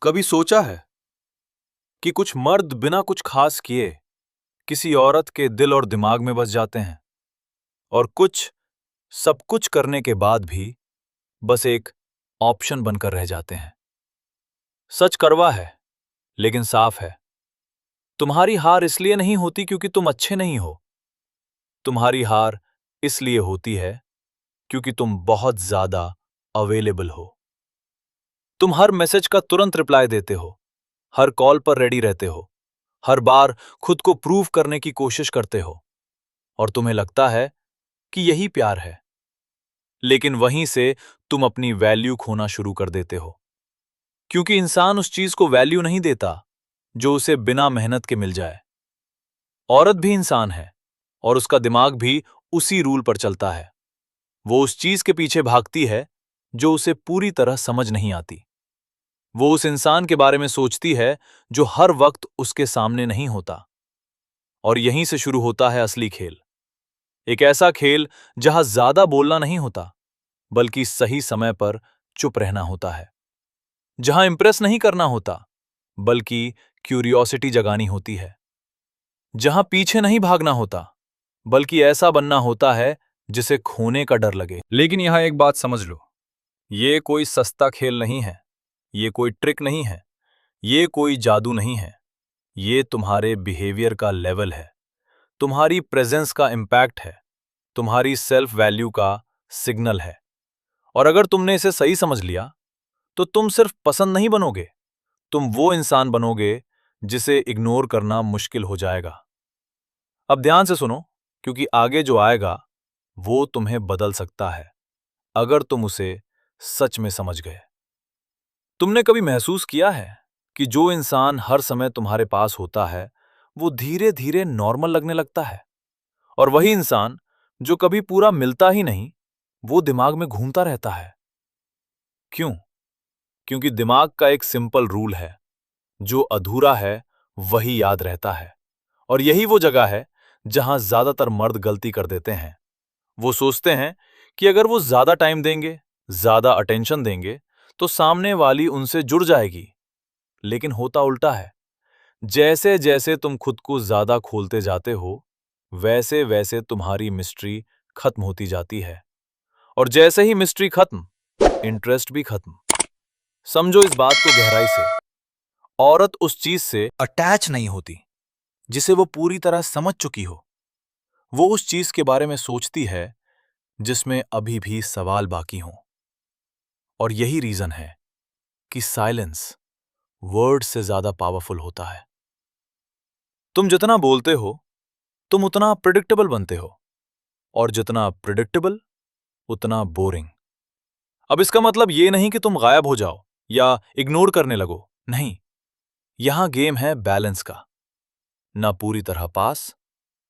कभी सोचा है कि कुछ मर्द बिना कुछ खास किए किसी औरत के दिल और दिमाग में बस जाते हैं और कुछ सब कुछ करने के बाद भी बस एक ऑप्शन बनकर रह जाते हैं। सच कड़वा है लेकिन साफ है। तुम्हारी हार इसलिए नहीं होती क्योंकि तुम अच्छे नहीं हो। तुम्हारी हार इसलिए होती है क्योंकि तुम बहुत ज्यादा अवेलेबल हो। तुम हर मैसेज का तुरंत रिप्लाई देते हो, हर कॉल पर रेडी रहते हो, हर बार खुद को प्रूव करने की कोशिश करते हो और तुम्हें लगता है कि यही प्यार है। लेकिन वहीं से तुम अपनी वैल्यू खोना शुरू कर देते हो, क्योंकि इंसान उस चीज को वैल्यू नहीं देता जो उसे बिना मेहनत के मिल जाए। औरत भी इंसान है और उसका दिमाग भी उसी रूल पर चलता है। वो उस चीज के पीछे भागती है जो उसे पूरी तरह समझ नहीं आती। वो उस इंसान के बारे में सोचती है जो हर वक्त उसके सामने नहीं होता। और यहीं से शुरू होता है असली खेल। एक ऐसा खेल जहां ज्यादा बोलना नहीं होता, बल्कि सही समय पर चुप रहना होता है। जहां इंप्रेस नहीं करना होता, बल्कि क्यूरियोसिटी जगानी होती है। जहां पीछे नहीं भागना होता, बल्कि ऐसा बनना होता है जिसे खोने का डर लगे। लेकिन यहां एक बात समझ लो, ये कोई सस्ता खेल नहीं है, ये कोई ट्रिक नहीं है, ये कोई जादू नहीं है। ये तुम्हारे बिहेवियर का लेवल है, तुम्हारी प्रेजेंस का इंपैक्ट है, तुम्हारी सेल्फ वैल्यू का सिग्नल है। और अगर तुमने इसे सही समझ लिया, तो तुम सिर्फ पसंद नहीं बनोगे, तुम वो इंसान बनोगे जिसे इग्नोर करना मुश्किल हो जाएगा। अब ध्यान से सुनो, क्योंकि आगे जो आएगा वो तुम्हें बदल सकता है, अगर तुम उसे सच में समझ गए। तुमने कभी महसूस किया है कि जो इंसान हर समय तुम्हारे पास होता है, वो धीरे धीरे नॉर्मल लगने लगता है, और वही इंसान जो कभी पूरा मिलता ही नहीं, वो दिमाग में घूमता रहता है। क्यों? क्योंकि दिमाग का एक सिंपल रूल है, जो अधूरा है वही याद रहता है। और यही वो जगह है जहां ज्यादातर मर्द गलती कर देते हैं। वो सोचते हैं कि अगर वो ज्यादा टाइम देंगे, ज्यादा अटेंशन देंगे, तो सामने वाली उनसे जुड़ जाएगी। लेकिन होता उल्टा है। जैसे जैसे तुम खुद को ज्यादा खोलते जाते हो, वैसे वैसे तुम्हारी मिस्ट्री खत्म होती जाती है। और जैसे ही मिस्ट्री खत्म, इंटरेस्ट भी खत्म। समझो इस बात को गहराई से। औरत उस चीज से अटैच नहीं होती जिसे वो पूरी तरह समझ चुकी हो। वो उस चीज के बारे में सोचती है जिसमें अभी भी सवाल बाकी हों। और यही रीजन है कि साइलेंस वर्ड से ज्यादा पावरफुल होता है। तुम जितना बोलते हो, तुम उतना प्रिडिक्टेबल बनते हो, और जितना प्रिडिक्टेबल, उतना बोरिंग। अब इसका मतलब ये नहीं कि तुम गायब हो जाओ या इग्नोर करने लगो, नहीं। यहां गेम है बैलेंस का। ना पूरी तरह पास,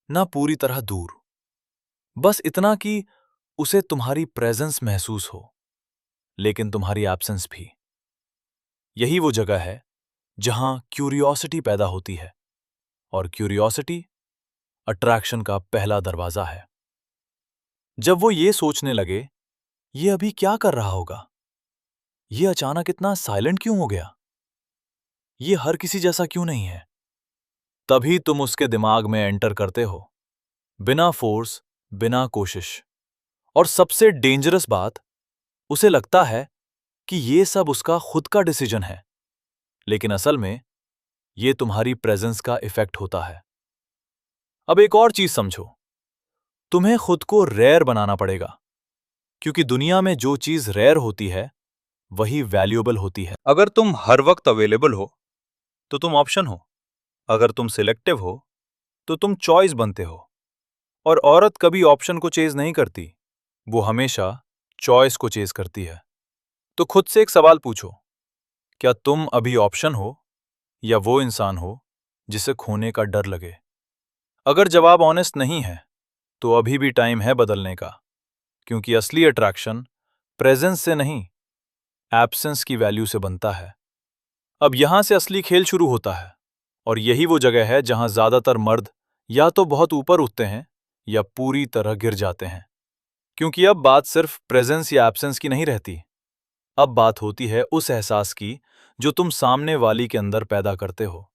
ना पूरी तरह दूर। बस इतना कि उसे तुम्हारी प्रेजेंस महसूस हो, लेकिन तुम्हारी एब्सेंस भी। यही वो जगह है जहां क्यूरियोसिटी पैदा होती है, और क्यूरियोसिटी अट्रैक्शन का पहला दरवाजा है। जब वो ये सोचने लगे, ये अभी क्या कर रहा होगा, ये अचानक इतना साइलेंट क्यों हो गया, ये हर किसी जैसा क्यों नहीं है, तभी तुम उसके दिमाग में एंटर करते हो, बिना फोर्स, बिना कोशिश। और सबसे डेंजरस बात, उसे लगता है कि ये सब उसका खुद का डिसीजन है, लेकिन असल में ये तुम्हारी प्रेजेंस का इफेक्ट होता है। अब एक और चीज समझो, तुम्हें खुद को रेयर बनाना पड़ेगा, क्योंकि दुनिया में जो चीज रेयर होती है वही वैल्यूएबल होती है। अगर तुम हर वक्त अवेलेबल हो तो तुम ऑप्शन हो, अगर तुम सिलेक्टिव हो तो तुम चॉइस बनते हो। और औरत कभी ऑप्शन को चेज नहीं करती, वो हमेशा चॉइस को चेज करती है। तो खुद से एक सवाल पूछो, क्या तुम अभी ऑप्शन हो या वो इंसान हो जिसे खोने का डर लगे? अगर जवाब ऑनेस्ट नहीं है, तो अभी भी टाइम है बदलने का, क्योंकि असली अट्रैक्शन प्रेजेंस से नहीं, एब्सेंस की वैल्यू से बनता है। अब यहां से असली खेल शुरू होता है, और यही वो जगह है जहां ज्यादातर मर्द या तो बहुत ऊपर उठते हैं या पूरी तरह गिर जाते हैं। क्योंकि अब बात सिर्फ प्रेजेंस या एब्सेंस की नहीं रहती, अब बात होती है उस एहसास की जो तुम सामने वाली के अंदर पैदा करते हो।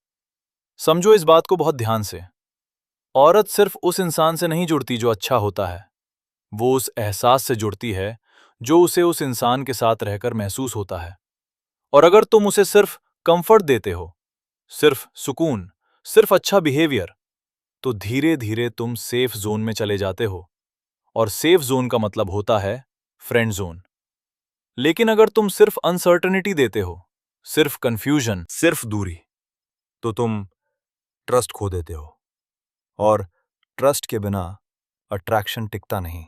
समझो इस बात को बहुत ध्यान से। औरत सिर्फ उस इंसान से नहीं जुड़ती जो अच्छा होता है, वो उस एहसास से जुड़ती है जो उसे उस इंसान के साथ रहकर महसूस होता है। और अगर तुम उसे सिर्फ कंफर्ट देते हो, सिर्फ सुकून, सिर्फ अच्छा बिहेवियर, तो धीरे धीरे तुम सेफ जोन में चले जाते हो। और सेफ जोन का मतलब होता है फ्रेंड जोन। लेकिन अगर तुम सिर्फ अनसर्टेनिटी देते हो, सिर्फ कंफ्यूजन, सिर्फ दूरी, तो तुम ट्रस्ट खो देते हो। और ट्रस्ट के बिना अट्रैक्शन टिकता नहीं।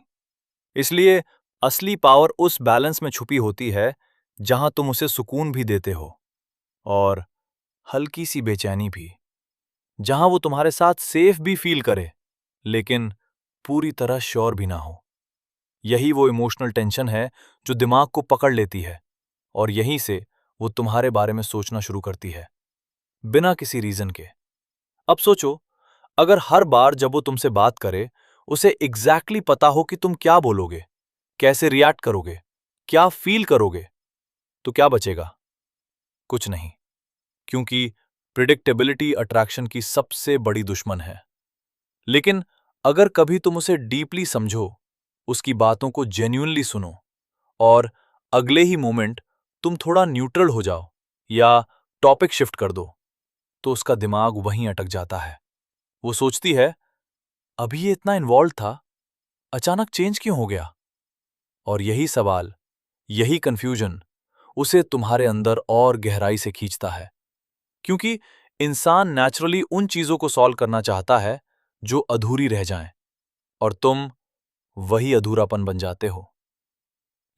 इसलिए असली पावर उस बैलेंस में छुपी होती है जहां तुम उसे सुकून भी देते हो और हल्की सी बेचैनी भी, जहां वो तुम्हारे साथ सेफ भी फील करे लेकिन पूरी तरह श्योर भी ना हो। यही वो इमोशनल टेंशन है जो दिमाग को पकड़ लेती है और यहीं से वो तुम्हारे बारे में सोचना शुरू करती है, बिना किसी रीजन के। अब सोचो, अगर हर बार जब वो तुमसे बात करे उसे एग्जैक्टली पता हो कि तुम क्या बोलोगे, कैसे रिएक्ट करोगे, क्या फील करोगे, तो क्या बचेगा? कुछ नहीं, क्योंकि प्रिडिक्टेबिलिटी अट्रैक्शन की सबसे बड़ी दुश्मन है। लेकिन अगर कभी तुम उसे डीपली समझो, उसकी बातों को जेन्युइनली सुनो और अगले ही मोमेंट तुम थोड़ा न्यूट्रल हो जाओ या टॉपिक शिफ्ट कर दो, तो उसका दिमाग वहीं अटक जाता है। वो सोचती है, अभी ये इतना इन्वॉल्व था, अचानक चेंज क्यों हो गया? और यही सवाल, यही कंफ्यूजन उसे तुम्हारे अंदर और गहराई से खींचता है, क्योंकि इंसान नेचुरली उन चीजों को सॉल्व करना चाहता है जो अधूरी रह जाएं, और तुम वही अधूरापन बन जाते हो।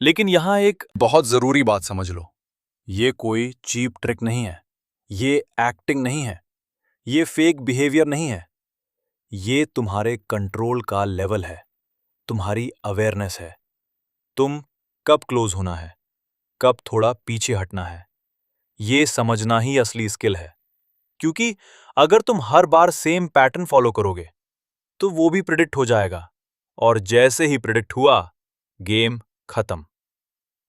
लेकिन यहां एक बहुत जरूरी बात समझ लो, ये कोई चीप ट्रिक नहीं है, ये एक्टिंग नहीं है, ये फेक बिहेवियर नहीं है, ये तुम्हारे कंट्रोल का लेवल है, तुम्हारी अवेयरनेस है। तुम कब क्लोज होना है, कब थोड़ा पीछे हटना है, ये समझना ही असली स्किल है। क्योंकि अगर तुम हर बार सेम पैटर्न फॉलो करोगे तो वो भी प्रिडिक्ट हो जाएगा, और जैसे ही प्रिडिक्ट हुआ, गेम खत्म।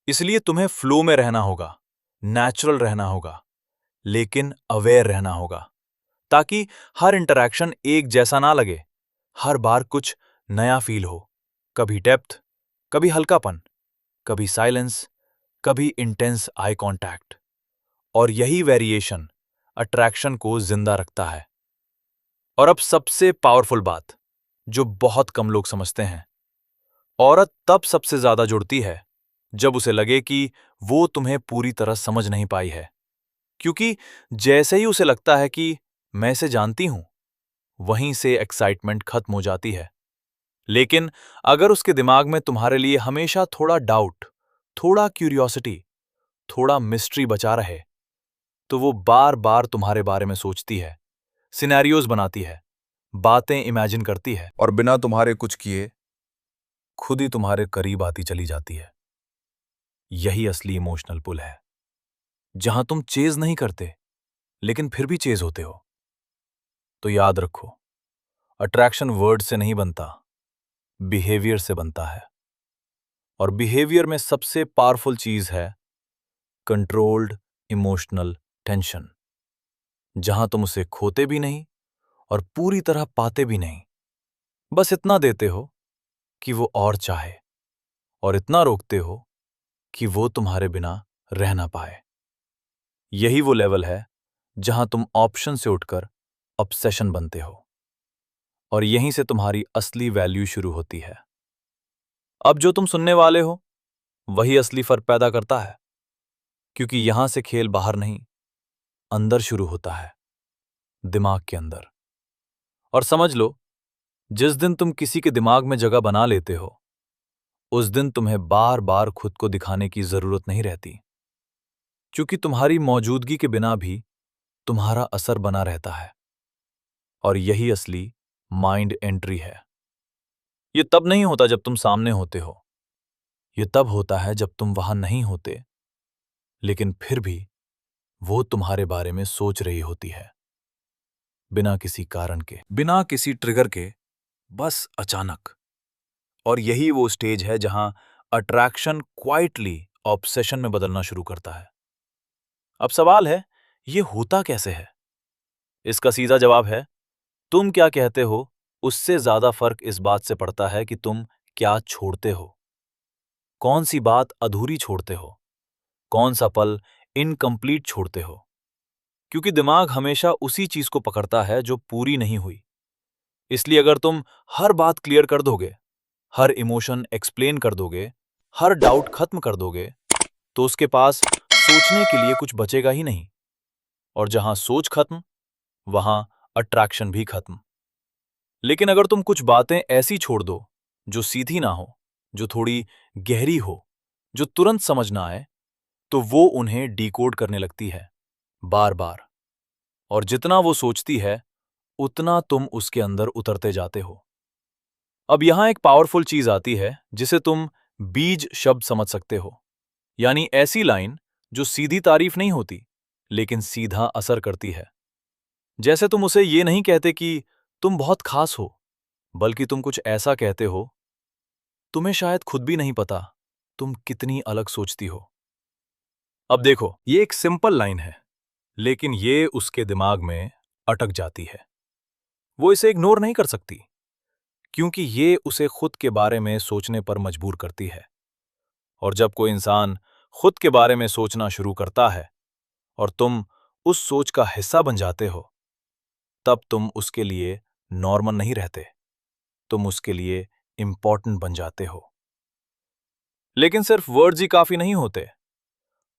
इसलिए तुम्हें फ्लो में रहना होगा, नेचुरल रहना होगा, लेकिन अवेयर रहना होगा, ताकि हर इंटरैक्शन एक जैसा ना लगे, हर बार कुछ नया फील हो। कभी डेप्थ, कभी हल्कापन, कभी साइलेंस, कभी इंटेंस आई कांटेक्ट। और यही वेरिएशन अट्रैक्शन को जिंदा रखता है। और अब सबसे पावरफुल बात जो बहुत कम लोग समझते हैं, औरत तब सबसे ज्यादा जुड़ती है जब उसे लगे कि वो तुम्हें पूरी तरह समझ नहीं पाई है। क्योंकि जैसे ही उसे लगता है कि मैं इसे जानती हूं, वहीं से एक्साइटमेंट खत्म हो जाती है। लेकिन अगर उसके दिमाग में तुम्हारे लिए हमेशा थोड़ा डाउट, थोड़ा क्यूरियोसिटी, थोड़ा मिस्ट्री बचा रहे, तो वो बार बार तुम्हारे बारे में सोचती है, सिनेरियोज बनाती है, बातें इमेजिन करती है, और बिना तुम्हारे कुछ किए खुद ही तुम्हारे करीब आती चली जाती है। यही असली इमोशनल पुल है, जहां तुम चेज नहीं करते लेकिन फिर भी चेज होते हो। तो याद रखो, अट्रैक्शन वर्ड से नहीं बनता, बिहेवियर से बनता है। और बिहेवियर में सबसे पावरफुल चीज है कंट्रोल्ड इमोशनल टेंशन, जहां तुम उसे खोते भी नहीं और पूरी तरह पाते भी नहीं, बस इतना देते हो कि वो और चाहे, और इतना रोकते हो कि वो तुम्हारे बिना रह ना पाए। यही वो लेवल है जहां तुम ऑप्शन से उठकर ऑब्सेशन बनते हो, और यहीं से तुम्हारी असली वैल्यू शुरू होती है। अब जो तुम सुनने वाले हो वही असली फर्क पैदा करता है, क्योंकि यहां से खेल बाहर नहीं, अंदर शुरू होता है, दिमाग के अंदर। और समझ लो, जिस दिन तुम किसी के दिमाग में जगह बना लेते हो, उस दिन तुम्हें बार बार खुद को दिखाने की जरूरत नहीं रहती, क्योंकि तुम्हारी मौजूदगी के बिना भी तुम्हारा असर बना रहता है। और यही असली माइंड एंट्री है। ये तब नहीं होता जब तुम सामने होते हो, ये तब होता है जब तुम वहां नहीं होते, लेकिन फिर भी वो तुम्हारे बारे में सोच रही होती है, बिना किसी कारण के, बिना किसी ट्रिगर के, बस अचानक। और यही वो स्टेज है जहां अट्रैक्शन क्वाइटली ऑब्सेशन में बदलना शुरू करता है। अब सवाल है, ये होता कैसे है? इसका सीधा जवाब है, तुम क्या कहते हो उससे ज्यादा फर्क इस बात से पड़ता है कि तुम क्या छोड़ते हो। कौन सी बात अधूरी छोड़ते हो, कौन सा पल इनकम्प्लीट छोड़ते हो। क्योंकि दिमाग हमेशा उसी चीज को पकड़ता है जो पूरी नहीं हुई। इसलिए अगर तुम हर बात क्लियर कर दोगे, हर इमोशन एक्सप्लेन कर दोगे, हर डाउट खत्म कर दोगे, तो उसके पास सोचने के लिए कुछ बचेगा ही नहीं। और जहां सोच खत्म, वहां अट्रैक्शन भी खत्म। लेकिन अगर तुम कुछ बातें ऐसी छोड़ दो जो सीधी ना हो, जो थोड़ी गहरी हो, जो तुरंत समझ ना आए, तो वो उन्हें डिकोड करने लगती है, बार बार। और जितना वो सोचती है, उतना तुम उसके अंदर उतरते जाते हो। अब यहां एक पावरफुल चीज आती है जिसे तुम बीज शब्द समझ सकते हो। यानी ऐसी लाइन जो सीधी तारीफ नहीं होती, लेकिन सीधा असर करती है। जैसे तुम उसे ये नहीं कहते कि तुम बहुत खास हो, बल्कि तुम कुछ ऐसा कहते हो, तुम्हें शायद खुद भी नहीं पता तुम कितनी अलग सोचती हो। अब देखो, ये एक सिंपल लाइन है, लेकिन ये उसके दिमाग में अटक जाती है। वो इसे इग्नोर नहीं कर सकती, क्योंकि ये उसे खुद के बारे में सोचने पर मजबूर करती है। और जब कोई इंसान खुद के बारे में सोचना शुरू करता है और तुम उस सोच का हिस्सा बन जाते हो, तब तुम उसके लिए नॉर्मल नहीं रहते, तुम उसके लिए इंपॉर्टेंट बन जाते हो। लेकिन सिर्फ वर्ड्स ही काफी नहीं होते।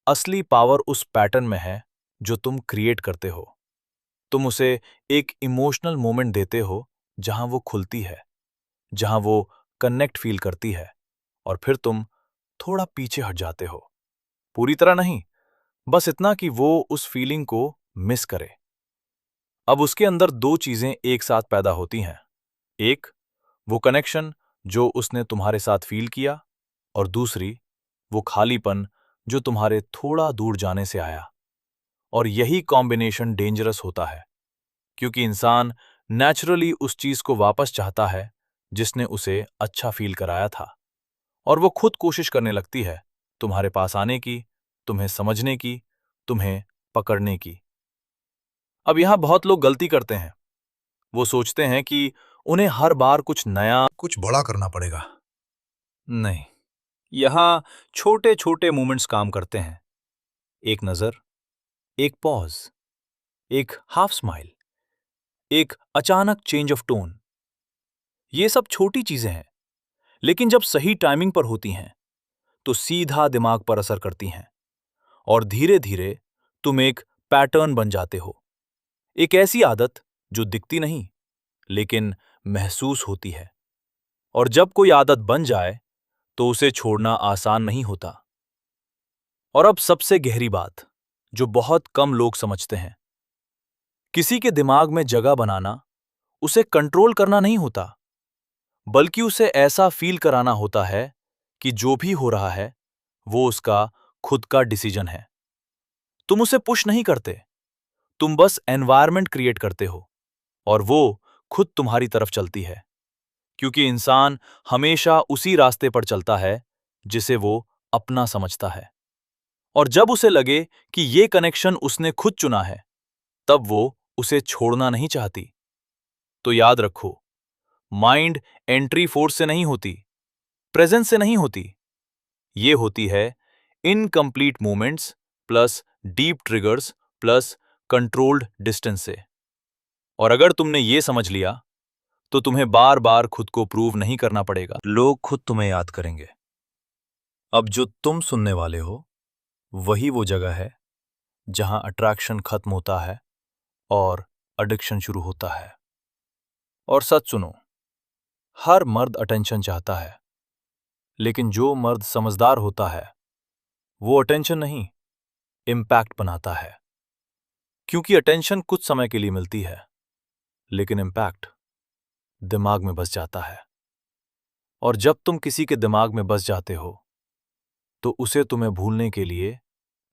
असली पावर उस पैटर्न में है जो तुम क्रिएट करते हो। तुम उसे एक इमोशनल मोमेंट देते हो जहां वो खुलती है, जहां वो कनेक्ट फील करती है, और फिर तुम थोड़ा पीछे हट जाते हो। पूरी तरह नहीं, बस इतना कि वो उस फीलिंग को मिस करे। अब उसके अंदर दो चीजें एक साथ पैदा होती हैं। एक, वो कनेक्शन जो उसने तुम्हारे साथ फील किया, और दूसरी, वो खालीपन जो तुम्हारे थोड़ा दूर जाने से आया। और यही कॉम्बिनेशन डेंजरस होता है, क्योंकि इंसान नेचुरली उस चीज को वापस चाहता है जिसने उसे अच्छा फील कराया था। और वो खुद कोशिश करने लगती है तुम्हारे पास आने की, तुम्हें समझने की, तुम्हें पकड़ने की। अब यहां बहुत लोग गलती करते हैं। वो सोचते हैं कि उन्हें हर बार कुछ नया, कुछ बड़ा करना पड़ेगा। नहीं, यहां छोटे छोटे मूवमेंट्स काम करते हैं। एक नजर, एक पॉज, एक हाफ स्माइल, एक अचानक चेंज ऑफ टोन। ये सब छोटी चीजें हैं, लेकिन जब सही टाइमिंग पर होती हैं, तो सीधा दिमाग पर असर करती हैं। और धीरे धीरे तुम एक पैटर्न बन जाते हो। एक ऐसी आदत जो दिखती नहीं, लेकिन महसूस होती है। और जब कोई आदत बन जाए, तो उसे छोड़ना आसान नहीं होता। और अब सबसे गहरी बात, जो बहुत कम लोग समझते हैं। किसी के दिमाग में जगह बनाना, उसे कंट्रोल करना नहीं होता, बल्कि उसे ऐसा फील कराना होता है कि जो भी हो रहा है, वो उसका खुद का डिसीजन है। तुम उसे पुश नहीं करते, तुम बस एनवायरनमेंट क्रिएट करते हो, और वो खुद तुम्हारी तरफ चलती है। क्योंकि इंसान हमेशा उसी रास्ते पर चलता है जिसे वो अपना समझता है। और जब उसे लगे कि ये कनेक्शन उसने खुद चुना है, तब वो उसे छोड़ना नहीं चाहती। तो याद रखो, माइंड एंट्री फोर्स से नहीं होती, प्रेजेंस से नहीं होती। ये होती है incomplete movements plus deep triggers plus controlled distance से। और अगर तुमने ये समझ लिया, तो तुम्हें बार बार खुद को प्रूव नहीं करना पड़ेगा। लोग खुद तुम्हें याद करेंगे। अब जो तुम सुनने वाले हो, वही वो जगह है जहां अट्रैक्शन खत्म होता है और एडिक्शन शुरू होता है। और सच सुनो, हर मर्द अटेंशन चाहता है, लेकिन जो मर्द समझदार होता है, वो अटेंशन नहीं, इम्पैक्ट बनाता है। क्योंकि अटेंशन कुछ समय के लिए मिलती है, लेकिन इम्पैक्ट दिमाग में बस जाता है। और जब तुम किसी के दिमाग में बस जाते हो, तो उसे तुम्हें भूलने के लिए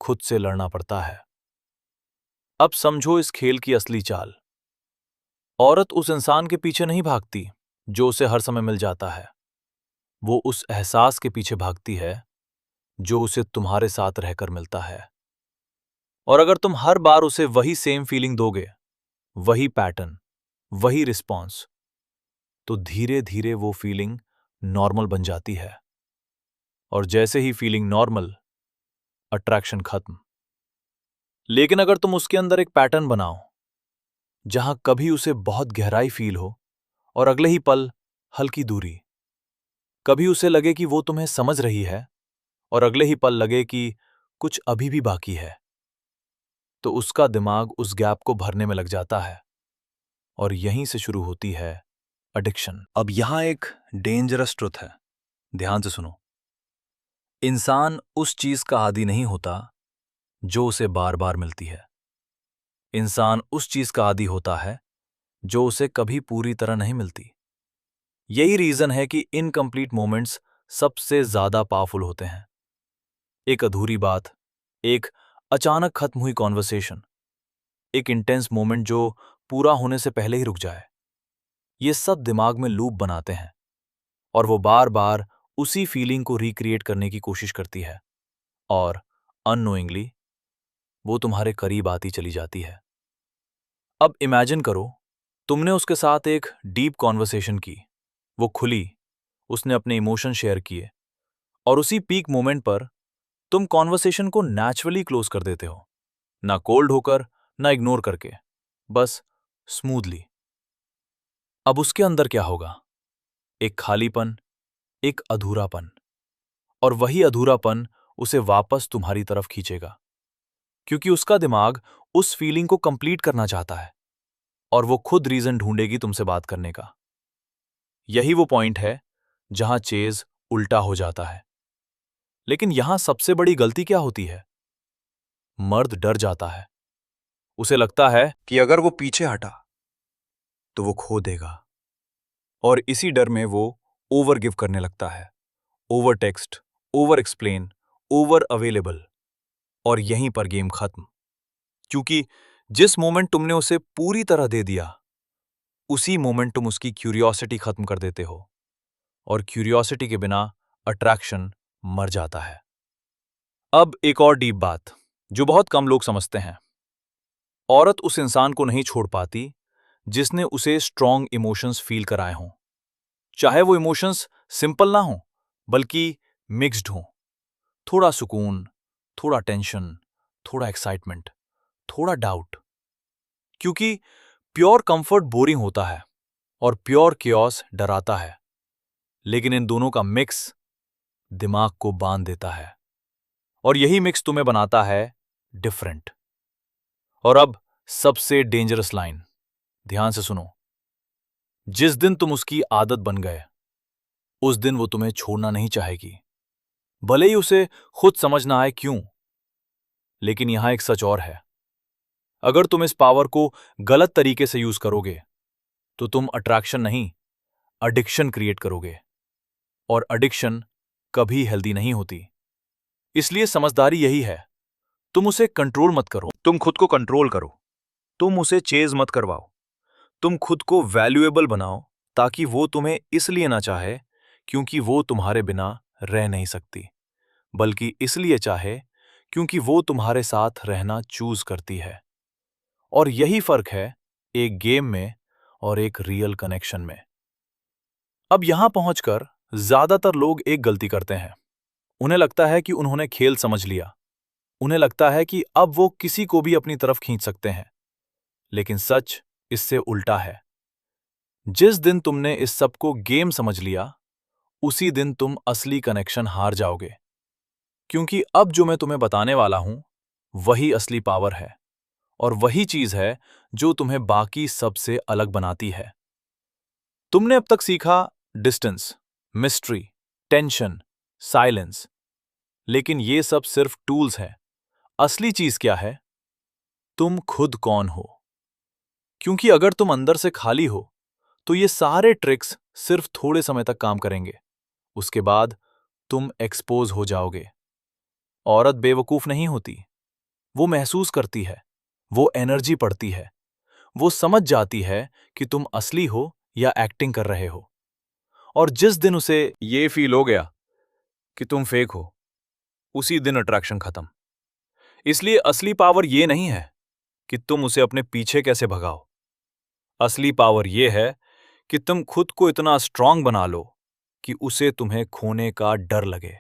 खुद से लड़ना पड़ता है। अब समझो इस खेल की असली चाल। औरत उस इंसान के पीछे नहीं भागती जो उसे हर समय मिल जाता है। वो उस एहसास के पीछे भागती है जो उसे तुम्हारे साथ रहकर मिलता है। और अगर तुम हर बार उसे वही सेम फीलिंग दोगे, वही पैटर्न, वही रिस्पॉन्स, तो धीरे धीरे वो फीलिंग नॉर्मल बन जाती है। और जैसे ही फीलिंग नॉर्मल, अट्रैक्शन खत्म। लेकिन अगर तुम उसके अंदर एक पैटर्न बनाओ, जहां कभी उसे बहुत गहराई फील हो और अगले ही पल हल्की दूरी, कभी उसे लगे कि वो तुम्हें समझ रही है और अगले ही पल लगे कि कुछ अभी भी बाकी है, तो उसका दिमाग उस गैप को भरने में लग जाता है। और यहीं से शुरू होती है एडिक्शन। अब यहां एक डेंजरस ट्रुथ है, ध्यान से सुनो। इंसान उस चीज का आदी नहीं होता जो उसे बार बार मिलती है। इंसान उस चीज का आदी होता है जो उसे कभी पूरी तरह नहीं मिलती। यही रीजन है कि इनकम्प्लीट मोमेंट्स सबसे ज्यादा पावरफुल होते हैं। एक अधूरी बात, एक अचानक खत्म हुई कॉन्वर्सेशन, एक इंटेंस मोमेंट जो पूरा होने से पहले ही रुक जाए, ये सब दिमाग में लूप बनाते हैं और वो बार बार उसी फीलिंग को रिक्रिएट करने की कोशिश करती है और अननोइंगली वो तुम्हारे करीब आती चली जाती है। अब इमेजिन करो, तुमने उसके साथ एक डीप कॉन्वर्सेशन की, वो खुली, उसने अपने इमोशन शेयर किए और उसी पीक मोमेंट पर तुम कॉन्वर्सेशन को नेचुरली क्लोज कर देते हो, ना कोल्ड होकर, ना इग्नोर करके, बस स्मूथली। अब उसके अंदर क्या होगा? एक खालीपन, एक अधूरापन। और वही अधूरापन उसे वापस तुम्हारी तरफ खींचेगा, क्योंकि उसका दिमाग उस फीलिंग को कंप्लीट करना चाहता है और वो खुद रीजन ढूंढेगी तुमसे बात करने का। यही वो पॉइंट है जहां चेज उल्टा हो जाता है। लेकिन यहां सबसे बड़ी गलती क्या होती है? मर्द डर जाता है। उसे लगता है कि अगर वो पीछे हटा तो वो खो देगा, और इसी डर में वो ओवर गिव करने लगता है। Over text, over explain, over available. और यहीं पर गेम खत्म, क्योंकि जिस मोमेंट तुमने उसे पूरी तरह दे दिया, उसी मोमेंट तुम उसकी क्यूरियोसिटी खत्म कर देते हो, और क्यूरियोसिटी के बिना अट्रैक्शन मर जाता है। अब एक और डीप बात जो बहुत कम लोग समझते हैं। औरत उस इंसान को नहीं छोड़ पाती जिसने उसे स्ट्रॉन्ग इमोशंस फील कराए हों, चाहे वो इमोशंस सिंपल ना हो, बल्कि मिक्स्ड हों। थोड़ा सुकून, थोड़ा टेंशन, थोड़ा एक्साइटमेंट, थोड़ा डाउट। क्योंकि प्योर कंफर्ट बोरिंग होता है और प्योर कियोस डराता है, लेकिन इन दोनों का मिक्स दिमाग को बांध देता है, और यही मिक्स तुम्हें बनाता है डिफरेंट। और अब सबसे डेंजरस लाइन, ध्यान से सुनो। जिस दिन तुम उसकी आदत बन गए, उस दिन वो तुम्हें छोड़ना नहीं चाहेगी, भले ही उसे खुद समझ ना आए क्यों। लेकिन यहां एक सच और है, अगर तुम इस पावर को गलत तरीके से यूज करोगे, तो तुम अट्रैक्शन नहीं, एडिक्शन क्रिएट करोगे, और एडिक्शन कभी हेल्दी नहीं होती। इसलिए समझदारी यही है, तुम उसे कंट्रोल मत करो, तुम खुद को कंट्रोल करो। तुम उसे चेज मत करवाओ, तुम खुद को वैल्यूएबल बनाओ, ताकि वो तुम्हें इसलिए ना चाहे क्योंकि वो तुम्हारे बिना रह नहीं सकती, बल्कि इसलिए चाहे क्योंकि वो तुम्हारे साथ रहना चूज करती है। और यही फर्क है एक गेम में और एक रियल कनेक्शन में। अब यहां पहुंचकर ज्यादातर लोग एक गलती करते हैं। उन्हें लगता है कि उन्होंने खेल समझ लिया, उन्हें लगता है कि अब वो किसी को भी अपनी तरफ खींच सकते हैं। लेकिन सच इससे उल्टा है। जिस दिन तुमने इस सब को गेम समझ लिया, उसी दिन तुम असली कनेक्शन हार जाओगे, क्योंकि अब जो मैं तुम्हें बताने वाला हूं, वही असली पावर है, और वही चीज है जो तुम्हें बाकी सबसे अलग बनाती है। तुमने अब तक सीखा डिस्टेंस, मिस्ट्री, टेंशन, साइलेंस, लेकिन ये सब सिर्फ टूल्स हैं। असली चीज क्या है? तुम खुद कौन हो? क्योंकि अगर तुम अंदर से खाली हो, तो ये सारे ट्रिक्स सिर्फ थोड़े समय तक काम करेंगे। उसके बाद तुम एक्सपोज हो जाओगे। औरत बेवकूफ नहीं होती, वो महसूस करती है, वो एनर्जी पड़ती है, वो समझ जाती है कि तुम असली हो या एक्टिंग कर रहे हो। और जिस दिन उसे ये फील हो गया कि तुम फेक हो, उसी दिन अट्रैक्शन खत्म। इसलिए असली पावर यह नहीं है कि तुम उसे अपने पीछे कैसे भगाओ। असली पावर यह है कि तुम खुद को इतना स्ट्रांग बना लो कि उसे तुम्हें खोने का डर लगे।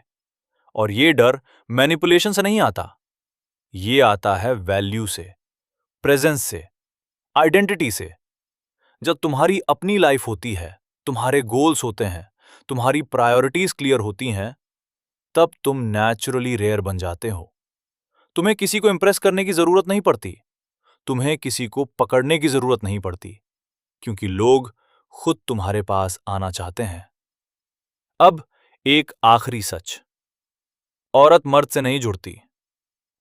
और यह डर मैनिपुलेशन से नहीं आता, ये आता है वैल्यू से, प्रेजेंस से, आइडेंटिटी से। जब तुम्हारी अपनी लाइफ होती है, तुम्हारे गोल्स होते हैं, तुम्हारी प्रायोरिटीज क्लियर होती हैं, तब तुम नेचुरली रेयर बन जाते हो। तुम्हें किसी को इंप्रेस करने की जरूरत नहीं पड़ती, तुम्हें किसी को पकड़ने की जरूरत नहीं पड़ती, क्योंकि लोग खुद तुम्हारे पास आना चाहते हैं। अब एक आखिरी सच, औरत मर्द से नहीं जुड़ती,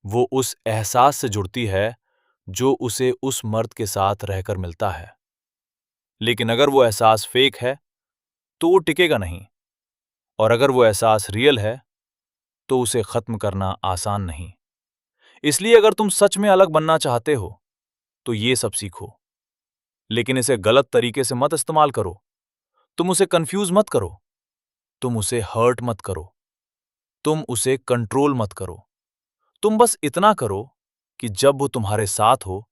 वो उस एहसास से जुड़ती है जो उसे उस मर्द के साथ रहकर मिलता है। लेकिन अगर वो एहसास फेक है तो वो टिकेगा नहीं, और अगर वो एहसास रियल है तो उसे खत्म करना आसान नहीं। इसलिए अगर तुम सच में अलग बनना चाहते हो तो ये सब सीखो, लेकिन इसे गलत तरीके से मत इस्तेमाल करो। तुम उसे कंफ्यूज मत करो, तुम उसे हर्ट मत करो, तुम उसे कंट्रोल मत करो। तुम बस इतना करो कि जब वो तुम्हारे साथ हो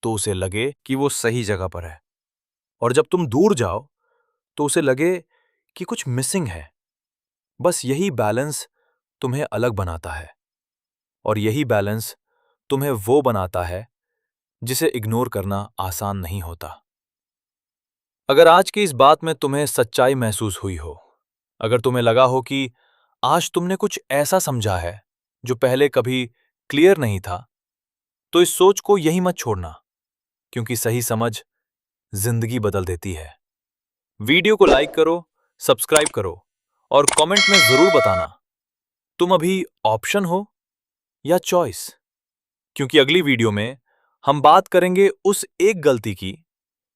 तो उसे लगे कि वो सही जगह पर है, और जब तुम दूर जाओ तो उसे लगे कि कुछ मिसिंग है। बस यही बैलेंस तुम्हें अलग बनाता है, और यही बैलेंस तुम्हें वो बनाता है जिसे इग्नोर करना आसान नहीं होता। अगर आज की इस बात में तुम्हें सच्चाई महसूस हुई हो, अगर तुम्हें लगा हो कि आज तुमने कुछ ऐसा समझा है जो पहले कभी क्लियर नहीं था, तो इस सोच को यही मत छोड़ना, क्योंकि सही समझ जिंदगी बदल देती है। वीडियो को लाइक करो, सब्सक्राइब करो, और कमेंट में जरूर बताना तुम अभी ऑप्शन हो या चॉइस, क्योंकि अगली वीडियो में हम बात करेंगे उस एक गलती की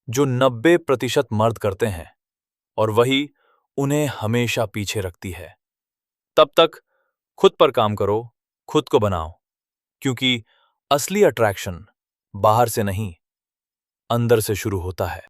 जो 90% मर्द करते हैं, और वही उन्हें हमेशा पीछे रखती है। तब तक खुद पर काम करो, खुद को बनाओ, क्योंकि असली अट्रैक्शन बाहर से नहीं, अंदर से शुरू होता है।